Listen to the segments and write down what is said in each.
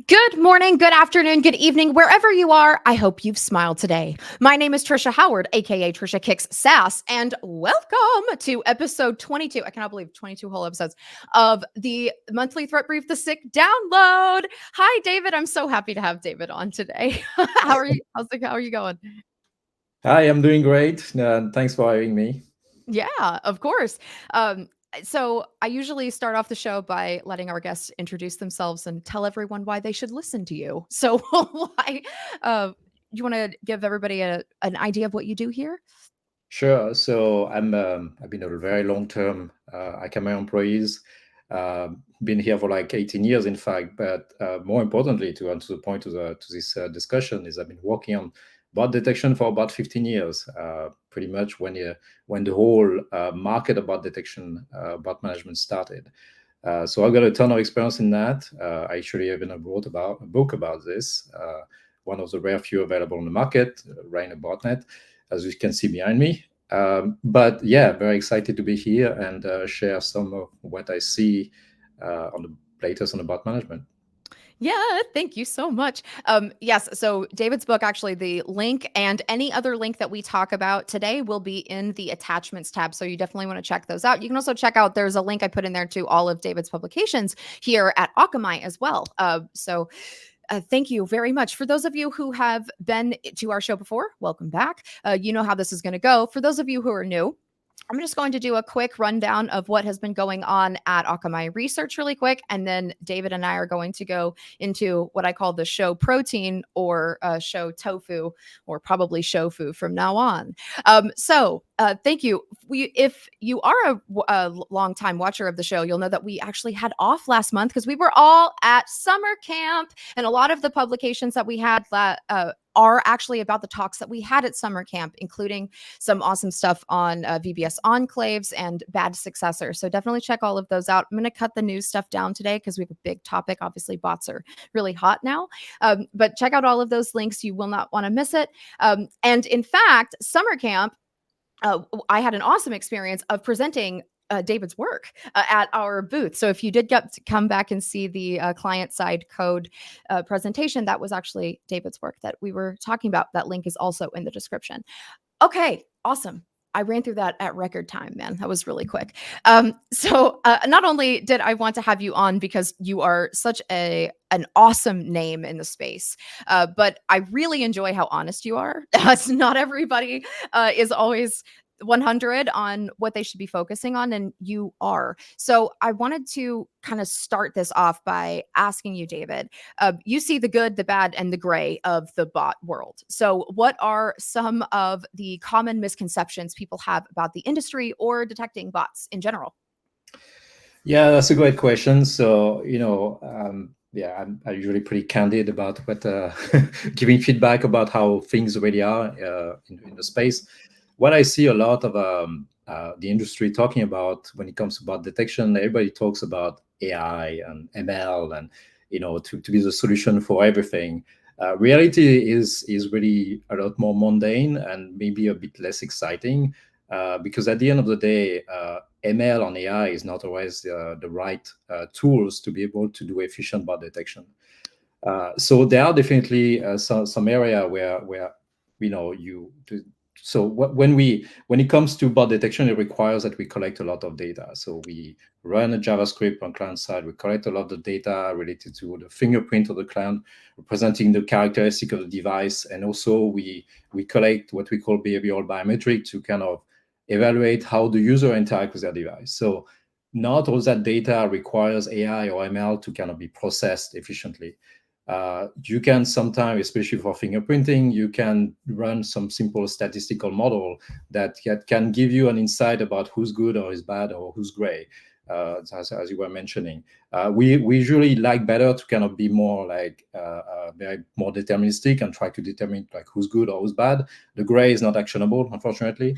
Good morning, good afternoon, good evening, wherever you are. I hope you've smiled today. My name is Trisha Howard, aka Trisha Kicks Sass, and welcome to episode 22. I cannot believe 22 whole episodes of the monthly threat brief, the SIG download. Hi, David. I'm so happy to have David on today. How are you? How are you going? Hi, I'm doing great. Thanks for having me. Yeah, of course. So I usually start off the show by letting our guests introduce themselves and tell everyone why they should listen to you. So why you want to give everybody an idea of what you do here? Sure. So I've been a very long-term Akamai employees. Been here for like 18 years, in fact. But more importantly, to answer the point to this discussion, is I've been working on bot detection for about 15 years. Pretty much when the whole market of bot detection, bot management started. So I've got a ton of experience in that. I actually even wrote about a book about this. One of the rare few available on the market, Rain a Botnet, as you can see behind me. But yeah, very excited to be here and share some of what I see on the latest on the bot management. Yeah, thank you so much. Yes, so David's book, actually, the link and any other link that we talk about today will be in the attachments tab. So you definitely want to check those out. You can also check out, there's a link I put in there to all of David's publications here at Akamai as well. Thank you very much. For those of you who have been to our show before, welcome back. You know how this is going to go. For those of you who are new, I'm just going to do a quick rundown of what has been going on at Akamai Research really quick. And then David and I are going to go into what I call the show protein or show tofu or probably shofu from now on. Thank you. If you are a long time watcher of the show, you'll know that we actually had off last month because we were all at summer camp. And a lot of the publications that we had are actually about the talks that we had at summer camp, including some awesome stuff on VBS enclaves and bad successors. So definitely check all of those out. I'm going to cut the news stuff down today because we have a big topic. Obviously, bots are really hot now. But check out all of those links. You will not want to miss it. And in fact, summer camp, I had an awesome experience of presenting David's work at our booth. So if you did get to come back and see the client side code presentation, that was actually David's work that we were talking about. That link is also in the description. Okay, awesome. I ran through that at record time, man. That was really quick. Not only did I want to have you on because you are such an awesome name in the space, but I really enjoy how honest you are. Not everybody is always 100 on what they should be focusing on, and you are. So I wanted to kind of start this off by asking you, David, you see the good, the bad, and the gray of the bot world. So what are some of the common misconceptions people have about the industry or detecting bots in general? Yeah, that's a great question. So, yeah, I'm usually pretty candid about what giving feedback about how things really are in the space. What I see a lot of the industry talking about when it comes to bot detection, everybody talks about AI and ML and to be the solution for everything. Reality is really a lot more mundane and maybe a bit less exciting because at the end of the day, ML on AI is not always the right tools to be able to do efficient bot detection. So there are definitely some area where you so when it comes to bot detection, it requires that we collect a lot of data. So we run a JavaScript on client side. We collect a lot of data related to the fingerprint of the client, representing the characteristic of the device, and also we collect what we call behavioral biometric to kind of evaluate how the user interact with their device. So not all that data requires AI or ML to kind of be processed efficiently. You can sometimes, especially for fingerprinting, you can run some simple statistical model that can give you an insight about who's good or is bad or who's gray, as you were mentioning. We usually like better to kind of be more like very more deterministic and try to determine like who's good or who's bad. The gray is not actionable, unfortunately.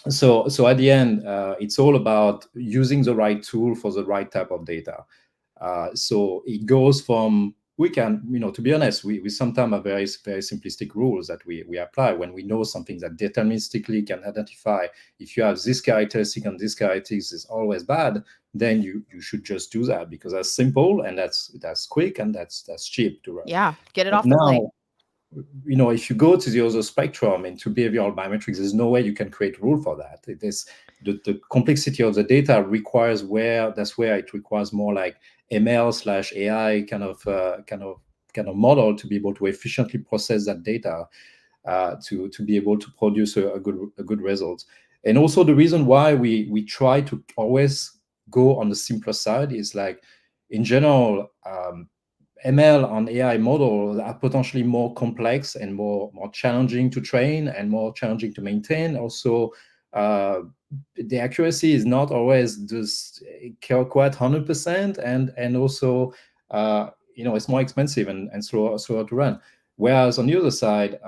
So at the end, it's all about using the right tool for the right type of data. So it goes from we can, to be honest, we sometimes have very simplistic rules that we apply when we know something that deterministically can identify if you have this characteristic and this characteristic is always bad, then you should just do that because that's simple and that's quick and that's cheap to run. Yeah, get it But off the plate. now, if you go to the other spectrum into behavioral biometrics, there's no way you can create rule for that. It is the complexity of the data requires that's where it requires more like ML/AI kind of model to be able to efficiently process that data to be able to produce a good result. And also the reason why we try to always go on the simpler side is like in general. ML and AI models are potentially more complex and more challenging to train and more challenging to maintain. Also, uh, the accuracy is not always just quite 100%, and also it's more expensive and slower to run. Whereas on the other side,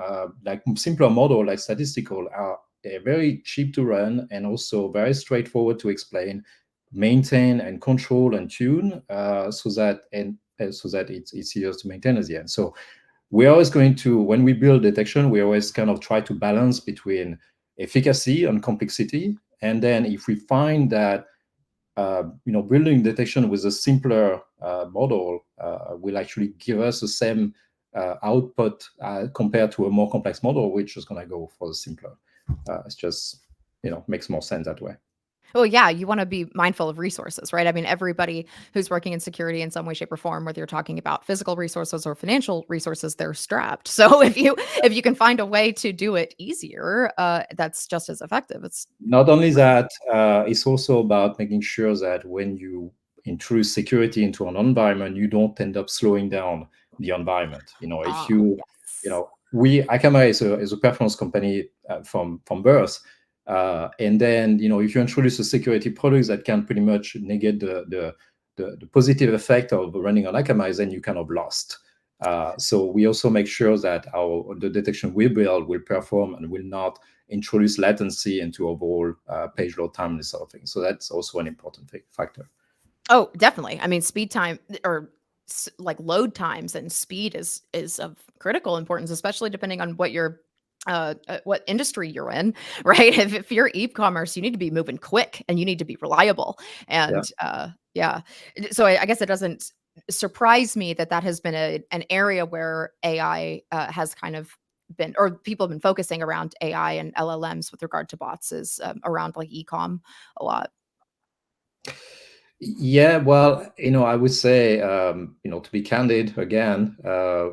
like simpler model like statistical are very cheap to run and also very straightforward to explain, maintain and control and tune so that it's easier to maintain at the end. So we're always going to, when we build detection, we always kind of try to balance between efficacy and complexity. And then if we find that building detection with a simpler model will actually give us the same output compared to a more complex model, we're just going to go for the simpler. It's just makes more sense that way. Well, yeah, you wanna be mindful of resources, right? I mean, everybody who's working in security in some way, shape, or form, whether you're talking about physical resources or financial resources, they're strapped. So if you can find a way to do it easier, that's just as effective. It's Not only great. that, it's also about making sure that when you introduce security into an environment, you don't end up slowing down the environment. If Ah, yes. Akamai is a performance company from birth, and then if you introduce a security product that can pretty much negate the positive effect of running on Akamai, then you kind of lost. So we also make sure that the detection we build will perform and will not introduce latency into overall page load time and this sort of thing. So that's also an important factor. Oh, definitely. I mean, speed time or like load times and speed is of critical importance, especially depending on what industry you're in, right? If you're e-commerce, you need to be moving quick and you need to be reliable. Yeah. And yeah, so I guess it doesn't surprise me that that has been an area where AI has kind of been, or people have been focusing around AI and LLMs with regard to bots is around like e-com a lot. Yeah, well, I would say, to be candid again,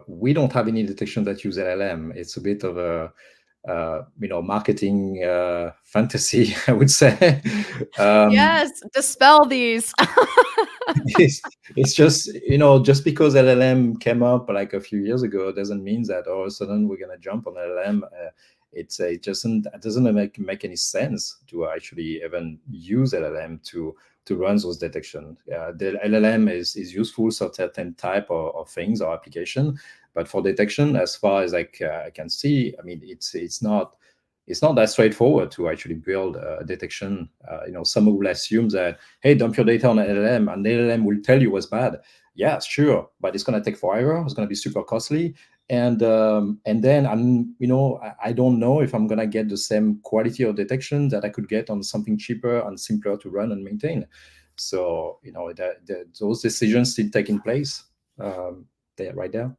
we don't have any detection that use LLM. It's a bit of a, marketing fantasy, I would say. um, Yes, dispel these. it's just just because LLM came up like a few years ago doesn't mean that all of a sudden we're gonna jump on LLM. It doesn't make any sense to actually even use LLM to run those detection. The LLM is useful for certain type of things or application, but for detection, as far as I can see, I mean it's not that straightforward to actually build a detection. Some will assume that, hey, dump your data on an LLM, and the LLM will tell you what's bad. Yeah, sure, but it's going to take forever. It's going to be super costly, and then I don't know if I'm going to get the same quality of detection that I could get on something cheaper and simpler to run and maintain. So those decisions still taking place. There, right there.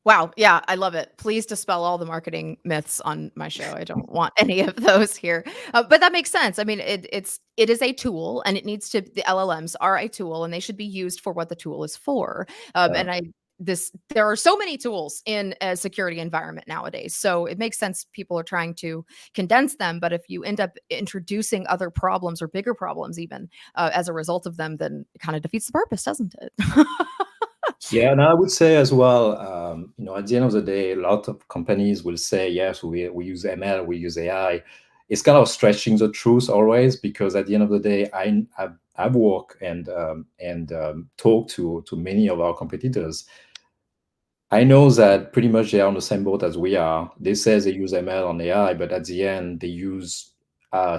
Wow, yeah, I love it. Please dispel all the marketing myths on my show. I don't want any of those here. But that makes sense. I mean, it is a tool, and it needs to. The LLMs are a tool, and they should be used for what the tool is for. Yeah. And there are so many tools in a security environment nowadays, so it makes sense people are trying to condense them. But if you end up introducing other problems or bigger problems, even as a result of them, then it kind of defeats the purpose, doesn't it? Yeah, and I would say as well, at the end of the day, a lot of companies will say, yes, we use ML, we use AI. It's kind of stretching the truth always, because at the end of the day, I've worked and talked to many of our competitors. I know that pretty much they are on the same boat as we are. They say they use ML and AI, but at the end, they use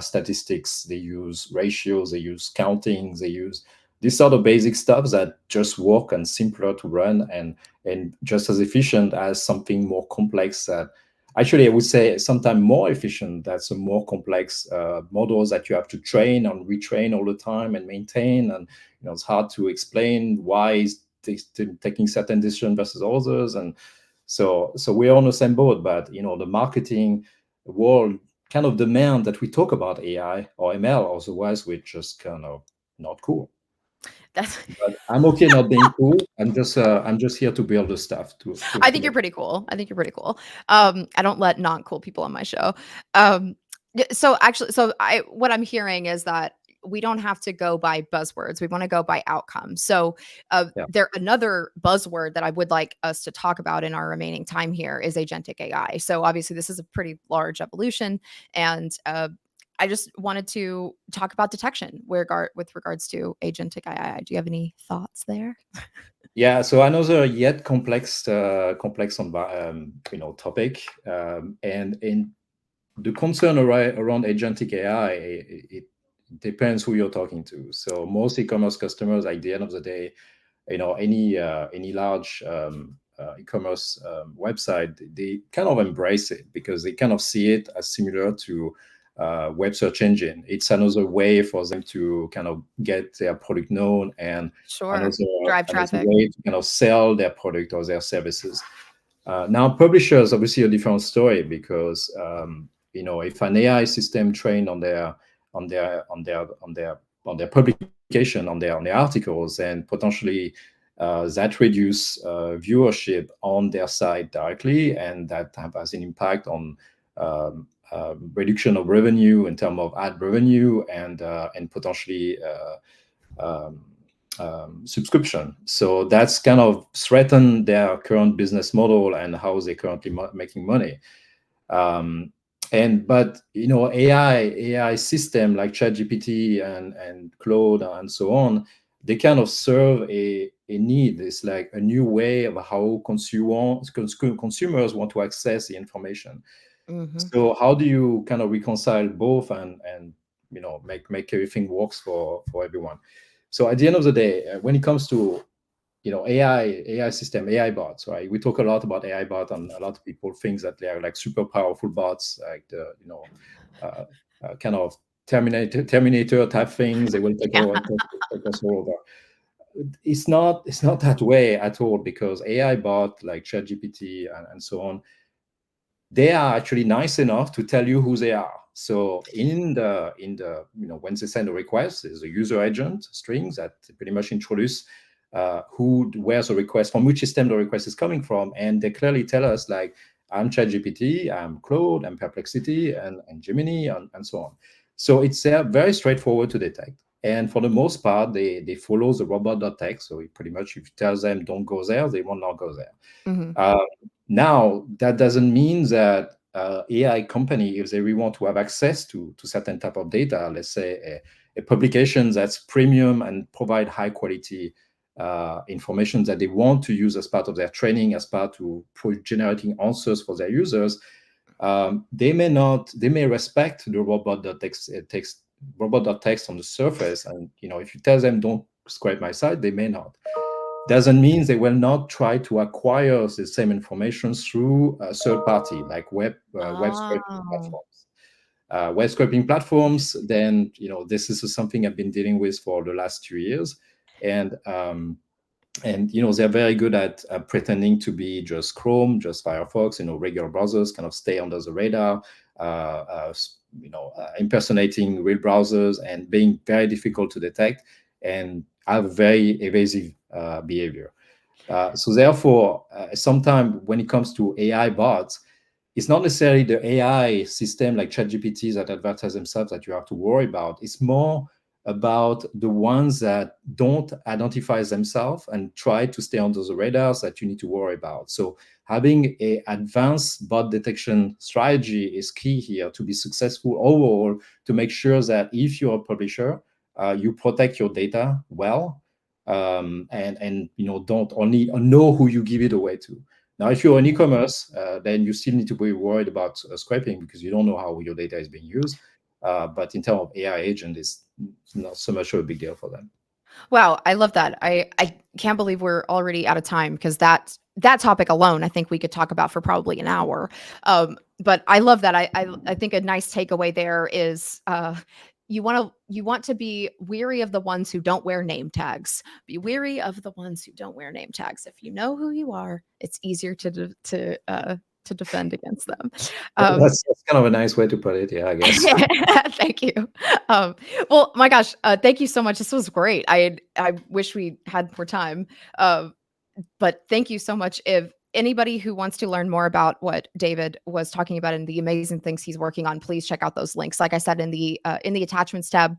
statistics, they use ratios, they use counting, they use these sort of basic stuff that just work and simpler to run and just as efficient as something more complex that actually I would say sometimes more efficient. That's a more complex models that you have to train and retrain all the time and maintain. And it's hard to explain why is taking certain decision versus others. And so we're on the same boat. But the marketing world kind of demand that we talk about AI or ML, otherwise we're just kind of not cool. That's But I'm okay not being cool. I'm just here to build the stuff I to think you're make. pretty cool. I think you're pretty cool. I don't let non cool people on my show. So actually, so I what I'm hearing is that we don't have to go by buzzwords. We want to go by outcomes. So Yeah. there another buzzword that I would like us to talk about in our remaining time here is agentic AI. So obviously, this is a pretty large evolution, and I just wanted to talk about detection with regards to agentic AI. Do you have any thoughts there? Yeah, so another yet complex topic, and the concern around agentic AI, it depends who you're talking to. So most e-commerce customers, at the end of the day, any large e-commerce website, they kind of embrace it because they kind of see it as similar to web search engine. It's another way for them to kind of get their product known, and another Sure. Drive another traffic. way to kind of sell their product or their services. Now, publishers obviously a different story because if an AI system trained on their publication, on their articles, and potentially that reduce viewership on their site directly, and that has an impact on reduction of revenue in terms of ad revenue and potentially subscription. So that's kind of threatened their current business model and how they currently making money. But AI system like ChatGPT and Claude and so on, they kind of serve a need. It's like a new way of how consumers want to access the information. Mhm. So how do you kind of reconcile both and make everything works for everyone? So at the end of the day, when it comes to AI system, AI bots, right? We talk a lot about AI bot, and a lot of people think that they are like super powerful bots, like uh, kind of Terminator type things. They will take Yeah. over, take us over. It's not that way at all, because AI bot like ChatGPT and so on, they are actually nice enough to tell you who they are. So in the when they send a request, there's a user agent string that pretty much introduce where's the request, from which system the request is coming from, and they clearly tell us like, I'm ChatGPT, I'm Claude, I'm Perplexity, and Gemini, and so on. So it's very straightforward to detect. And for the most part, they follow the robot.txt. So pretty much if you tell them don't go there, they will not go there. Mhm. Uh, Now, that doesn't mean that AI company, if they really want to have access to certain type of data, let's say a publication that's premium and provide high quality information that they want to use as part of their training, as part to for generating answers for their users, they may respect the robot.text on the surface, and if you tell them don't scrape my site, they may not. Doesn't mean they will not try to acquire the same information through a third party, like web scraping Oh. platforms. Web scraping platforms, then this is something I've been dealing with for the last 2 years, and they're very good at pretending to be just Chrome, just Firefox, regular browsers, kind of stay under the radar, impersonating real browsers and being very difficult to detect, and have very evasive behavior. So therefore, sometimes when it comes to AI bots, it's not necessarily the AI system like ChatGPT that advertise themselves that you have to worry about. It's more about the ones that don't identify themselves and try to stay under the radars that you need to worry about. So having a advanced bot detection strategy is key here to be successful overall, to make sure that if you're a publisher, you protect your data well, and don't only know who you give it away to. Now, if you're an e-commerce, then you still need to be worried about scraping, because you don't know how your data is being used. But in terms of AI agent, it's not so much of a big deal for them. Wow, I love that. I can't believe we're already out of time because that topic alone, I think we could talk about for probably an hour. But I love that. I think a nice takeaway there is you want to be weary of the ones who don't wear name tags. Be weary of the ones who don't wear name tags. If you know who you are, it's easier to defend against them. Um, That's kind of a nice way to put it. Yeah, I guess. Thank you. Well, my gosh, thank you so much. This was great. I wish we had more time, uh, but thank you so much. If anybody who wants to learn more about what David was talking about and the amazing things he's working on, please check out those links. Like I said in the attachments tab,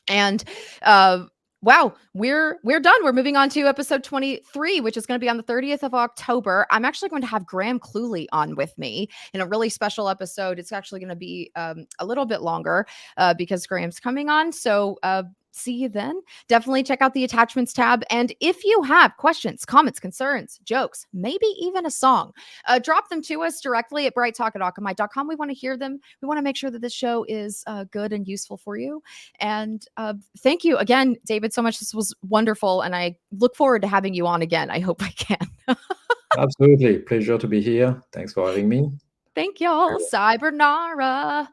and uh, wow, we're done. We're moving on to episode 23, which is going to be on the 30th of October. I'm actually going to have Graham Cluley on with me in a really special episode. It's actually going to be a little bit longer because Graham's coming on. So see you then. Definitely check out the attachments tab. And if you have questions, comments, concerns, jokes, maybe even a song, drop them to us directly at brighttalk@akamai.com. We want to hear them. We want to make sure that this show is good and useful for you. And thank you again, David, so much. This was wonderful. And I look forward to having you on again. I hope I can. Absolutely. Pleasure to be here. Thanks for having me. Thank y'all. Cybernara.